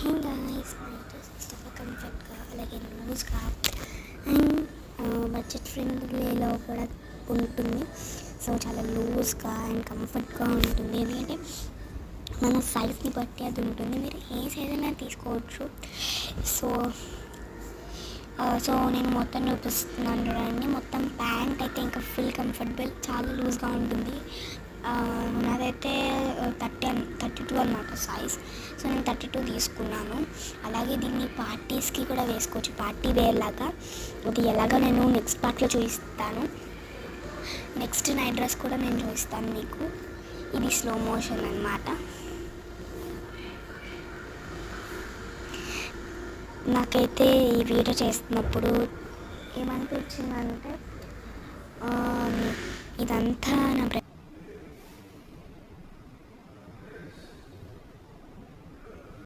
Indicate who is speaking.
Speaker 1: Hey guys, మన dress చాలా కంఫర్ట్గా అలాగే లూజ్గా అండ్ బడ్జెట్ ఫ్రెండ్లీలో కూడా ఉంటుంది. సో చాలా లూజ్గా అండ్ కంఫర్ట్గా ఉంటుంది. ఎందుకంటే మన సైజ్ని బట్టి అది ఉంటుంది. మీరు ఏ సైజ్ అయినా తీసుకోవచ్చు. సో నేను మొత్తం చూపిస్తున్నాను చూడండి. మొత్తం ప్యాంట్ అయితే ఇంకా ఫుల్ కంఫర్టబుల్, చాలా లూజ్గా ఉంటుంది. నాదైతే 32 అన్నమాట సైజ్. సో నేను 32 తీసుకున్నాను. అలాగే దీన్ని పార్టీస్కి కూడా వేసుకోవచ్చు, పార్టీ వేర్ లాగా. అది ఎలాగో నేను నెక్స్ట్ పార్ట్లో చూపిస్తాను. నెక్స్ట్ నైట్ డ్రెస్ కూడా నేను చూపిస్తాను మీకు. ఇది స్లో మోషన్ అన్నమాట. నాకైతే ఈ వీడియో చేస్తున్నప్పుడు ఏమనిపించిందంటే ఇదంతా నా